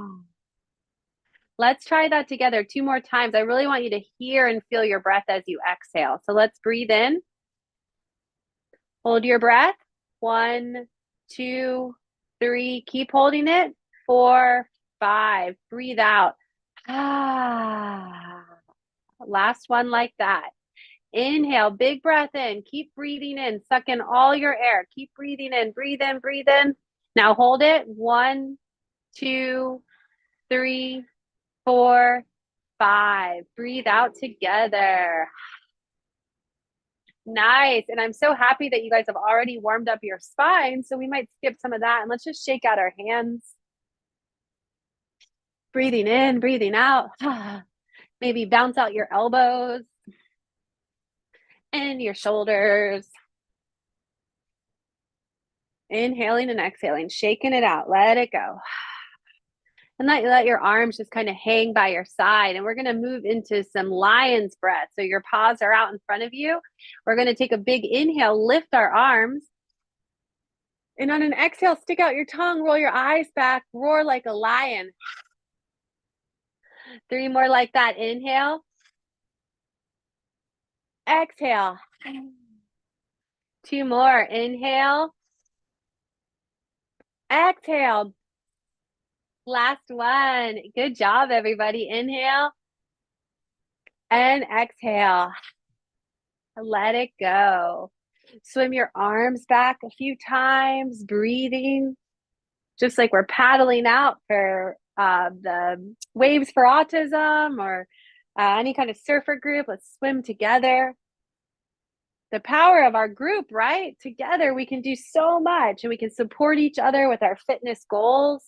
Speaker 4: Let's try that together 2 more times. I really want you to hear and feel your breath as you exhale. So let's breathe in. Hold your breath. 1, 2, 3. Keep holding it. 4, 5. Breathe out. Ah. Last one like that. Inhale, big breath in. Keep breathing in. Suck in all your air. Keep breathing in. Breathe in, breathe in. Now hold it. 1, 2, 3, 4, 5. Breathe out together. Nice. And I'm so happy that you guys have already warmed up your spine. So we might skip some of that and let's just shake out our hands. Breathing in, breathing out. Maybe bounce out your elbows and your shoulders. Inhaling and exhaling, shaking it out. Let it go. And let your arms just kind of hang by your side. And we're going to move into some lion's breath. So your paws are out in front of you. We're going to take a big inhale, lift our arms. And on an exhale, stick out your tongue, roll your eyes back, roar like a lion. 3 more like that. Inhale. Exhale. 2 more. Inhale. Exhale. Last one. Good job, everybody. Inhale and exhale. Let it go. Swim your arms back a few times, breathing, just like we're paddling out for the Waves for Autism or Any kind of surfer group, let's swim together. The power of our group, right? Together we can do so much, and we can support each other with our fitness goals,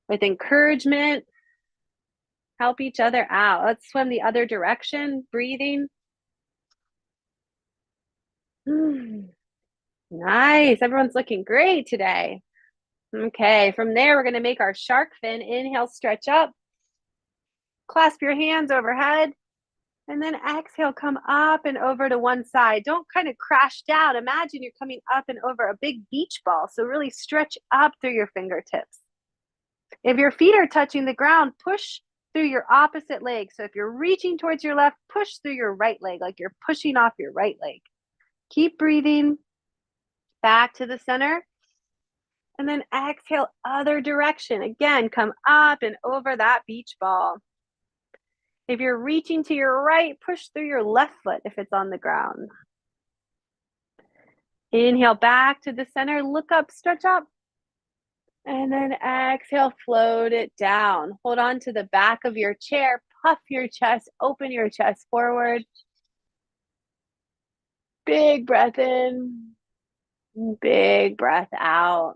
Speaker 4: with encouragement, help each other out. Let's swim the other direction, breathing. Nice. Everyone's looking great today. Okay, from there, we're going to make our shark fin. Inhale, stretch up. Clasp your hands overhead. And then exhale, come up and over to one side. Don't kind of crash down. Imagine you're coming up and over a big beach ball. So really stretch up through your fingertips. If your feet are touching the ground, push through your opposite leg. So if you're reaching towards your left, push through your right leg, like you're pushing off your right leg. Keep breathing back to the center. And then exhale, other direction. Again, come up and over that beach ball. If you're reaching to your right, push through your left foot if it's on the ground. Inhale back to the center, look up, stretch up. And then exhale, float it down. Hold on to the back of your chair, puff your chest, open your chest forward. Big breath in, big breath out.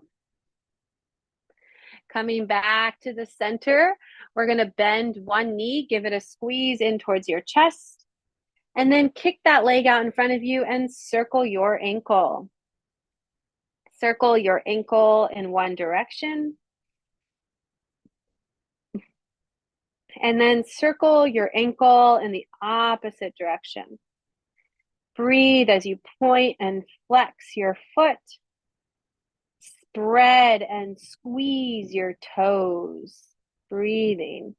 Speaker 4: Coming back to the center, we're going to bend one knee, give it a squeeze in towards your chest, and then kick that leg out in front of you and circle your ankle. Circle your ankle in one direction. And then circle your ankle in the opposite direction. Breathe as you point and flex your foot. Spread and squeeze your toes. Breathing.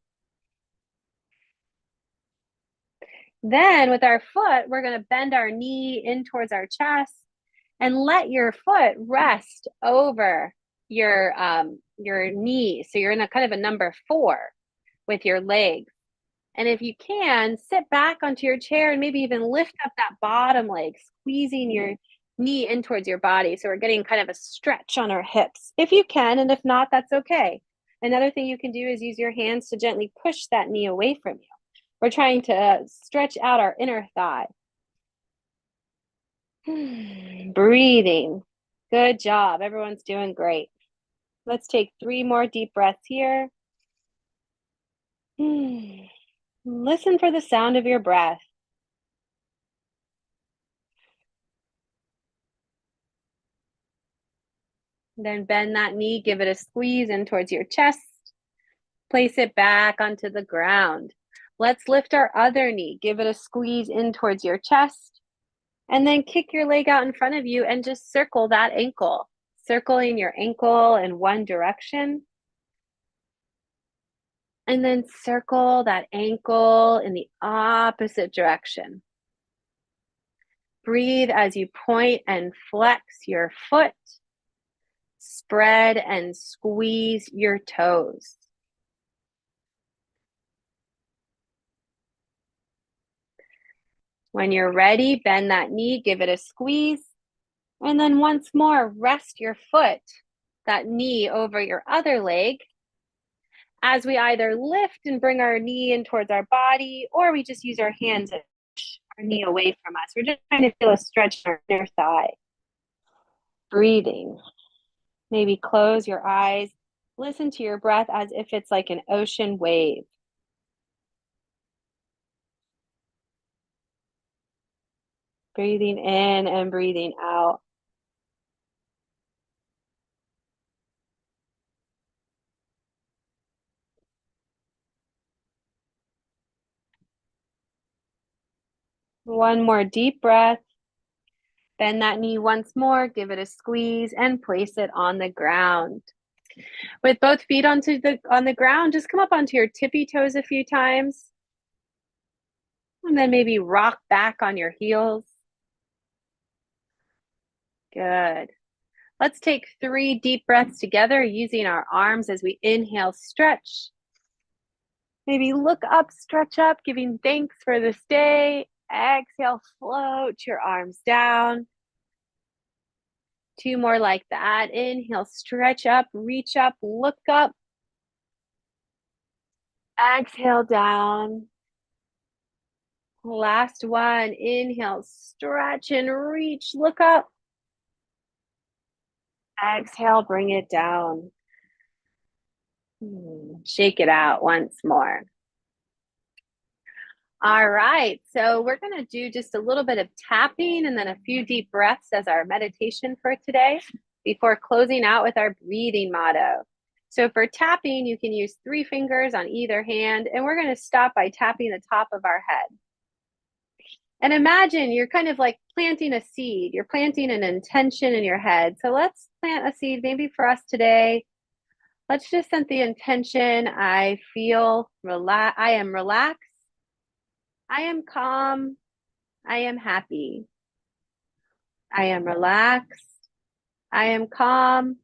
Speaker 4: Then with our foot, we're going to bend our knee in towards our chest and let your foot rest over your knee. So you're in a kind of a number 4 with your legs. And if you can, sit back onto your chair and maybe even lift up that bottom leg, squeezing your knee in towards your body. So we're getting kind of a stretch on our hips if you can, and if not, that's okay. Another thing you can do is use your hands to gently push that knee away from you. We're trying to stretch out our inner thigh. Breathing. Good job. Everyone's doing great. Let's take 3 more deep breaths here. Listen for the sound of your breath. Then bend that knee, give it a squeeze in towards your chest. Place it back onto the ground. Let's lift our other knee, give it a squeeze in towards your chest. And then kick your leg out in front of you and just circle that ankle. Circling your ankle in one direction. And then circle that ankle in the opposite direction. Breathe as you point and flex your foot. Spread and squeeze your toes. When you're ready, bend that knee, give it a squeeze. And then once more, rest your foot, that knee over your other leg, as we either lift and bring our knee in towards our body, or we just use our hands to push our knee away from us. We're just trying to feel a stretch in our inner thigh. Breathing. Maybe close your eyes. Listen to your breath as if it's like an ocean wave. Breathing in and breathing out. One more deep breath. Bend that knee once more, give it a squeeze, and place it on the ground. With both feet on the ground, just come up onto your tippy toes a few times. And then maybe rock back on your heels. Good. Let's take 3 deep breaths together using our arms as we inhale, stretch. Maybe look up, stretch up, giving thanks for this day. Exhale, float your arms down. 2 more like that. Inhale, stretch up, reach up, look up. Exhale down. Last one. Inhale, stretch and reach. Look up. Exhale, bring it down. Shake it out once more. All right, so we're going to do just a little bit of tapping and then a few deep breaths as our meditation for today before closing out with our breathing motto. So for tapping, you can use 3 fingers on either hand, and we're going to stop by tapping the top of our head. And imagine you're kind of like planting a seed. You're planting an intention in your head. So let's plant a seed maybe for us today. Let's just set the intention. I am relaxed. I am calm. I am happy. I am relaxed. I am calm.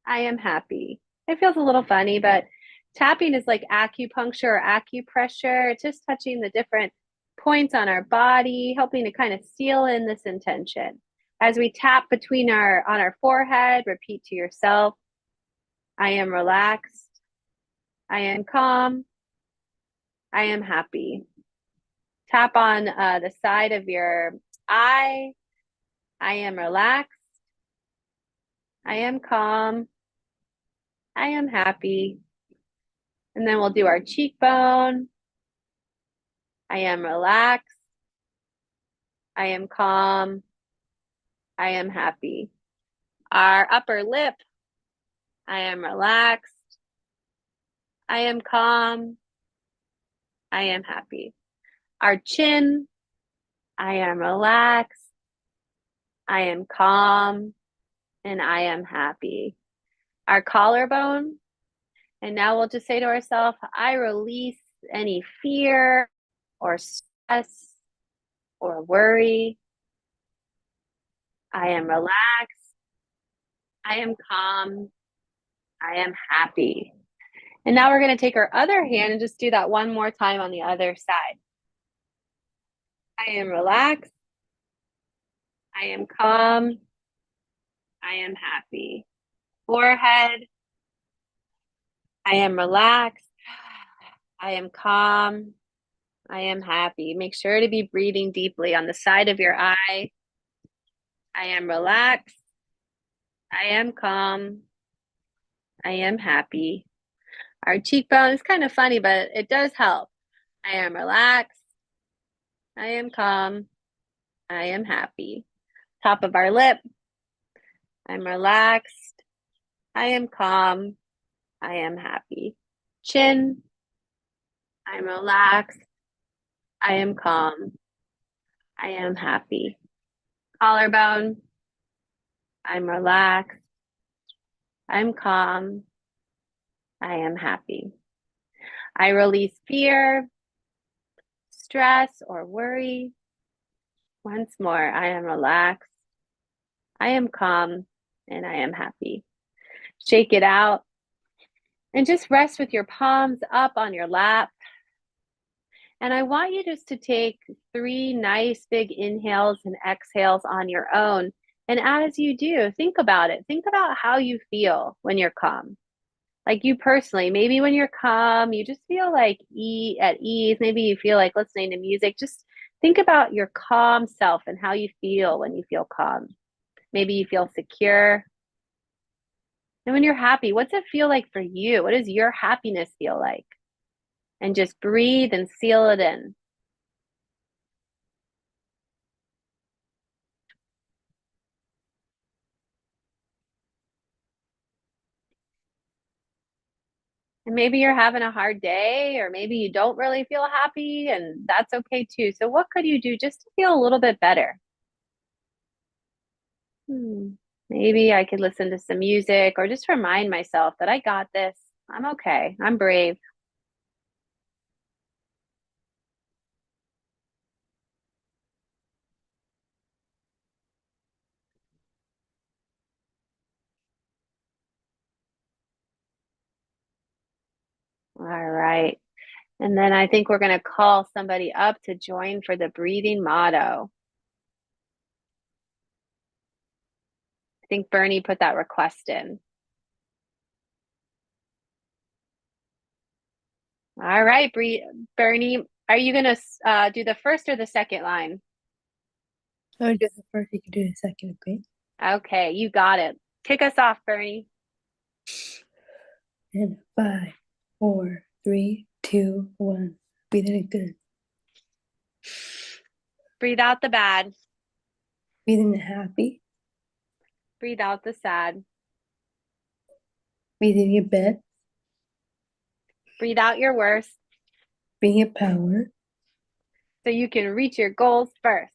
Speaker 4: I am happy. It feels a little funny, but tapping is like acupuncture or acupressure. It's just touching the different points on our body, helping to kind of seal in this intention. As we tap on our forehead, repeat to yourself, I am relaxed. I am calm. I am happy. Tap on the side of your eye. I am relaxed. I am calm. I am happy. And then we'll do our cheekbone. I am relaxed. I am calm. I am happy. Our upper lip. I am relaxed. I am calm. I am happy. Our chin. I am relaxed. I am calm. And I am happy. Our collarbone. And now we'll just say to ourselves, I release any fear or stress or worry. I am relaxed. I am calm. I am happy. And now we're going to take our other hand and just do that one more time on the other side. I am relaxed. I am calm. I am happy. Forehead. I am relaxed. I am calm. I am happy. Make sure to be breathing deeply on the side of your eye. I am relaxed. I am calm. I am happy. Our cheekbone is kind of funny, but it does help. I am relaxed. I am calm. I am happy. Top of our lip. I'm relaxed. I am calm. I am happy. Chin. I'm relaxed. I am calm. I am happy. Collarbone. I'm relaxed. I'm calm. I am happy. I release fear, stress, or worry. Once more, I am relaxed. I am calm, and I am happy. Shake it out. And just rest with your palms up on your lap. And I want you just to take 3 nice big inhales and exhales on your own. And as you do, think about it. Think about how you feel when you're calm. Like you personally, maybe when you're calm, you just feel like at ease. Maybe you feel like listening to music. Just think about your calm self and how you feel when you feel calm. Maybe you feel secure. And when you're happy, what's it feel like for you? What does your happiness feel like? And just breathe and seal it in. And maybe you're having a hard day, or maybe you don't really feel happy, and that's okay too. So what could you do just to feel a little bit better? Maybe I could listen to some music or just remind myself that I got this. I'm okay. I'm brave. All right. And then I think we're going to call somebody up to join for the breathing motto. I think Bernie put that request in. All right, Bernie, Are you gonna do the first or the second line?
Speaker 5: I would do the first. You can do the second, okay?
Speaker 4: Okay, you got it. Kick us off, Bernie.
Speaker 5: And 5, 4, 3, 2, 1. Breathe in good.
Speaker 4: Breathe out the bad.
Speaker 5: Breathe in the happy.
Speaker 4: Breathe out the sad.
Speaker 5: Breathe in your best.
Speaker 4: Breathe out your worst
Speaker 5: Bring your power.
Speaker 4: so you can reach your goals first.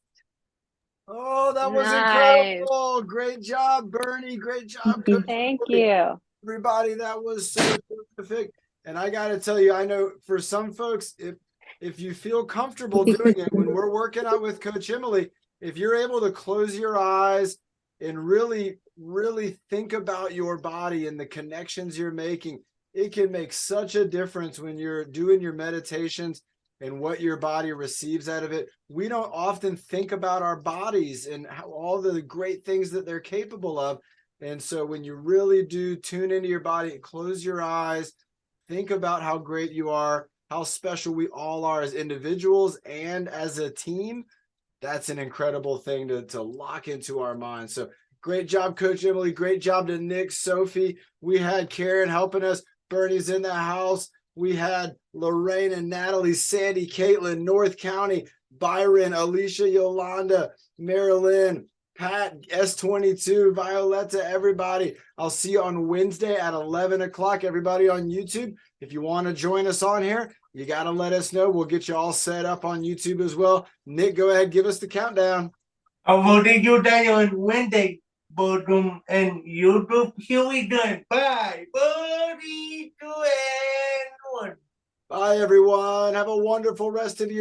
Speaker 1: Oh, that was
Speaker 4: Nice.
Speaker 1: incredible. Great job, Bernie. Great job,
Speaker 5: you.
Speaker 1: Coach.
Speaker 4: Thank
Speaker 1: Emily.
Speaker 4: you.
Speaker 1: Everybody, that was so terrific. And I got to tell you, I know for some folks, if you feel comfortable doing it, when we're working out with Coach Emily, if you're able to close your eyes and really, really think about your body and the connections you're making, it can make such a difference when you're doing your meditations and what your body receives out of it. We don't often think about our bodies and how all the great things that they're capable of. And so when you really do tune into your body and close your eyes, think about how great you are, how special we all are as individuals and as a team, that's an incredible thing to lock into our minds. So great job, Coach Emily. Great job to Nick, Sophie. We had Karen helping us. Bernie's in the house. We had Lorraine and Natalie, Sandy, Caitlin, North County, Byron, Alicia, Yolanda, Marilyn, Pat, S22, Violetta, everybody. I'll see you on Wednesday at 11 o'clock. Everybody on YouTube, if you want to join us on here, you got to let us know. We'll get you all set up on YouTube as well. Nick, go ahead. Give us the countdown.
Speaker 3: What did you die on Wednesday? Baton and YouTube. Here we go. 5, 4, 3, 2, and 1.
Speaker 1: Bye, everyone. Have a wonderful rest of your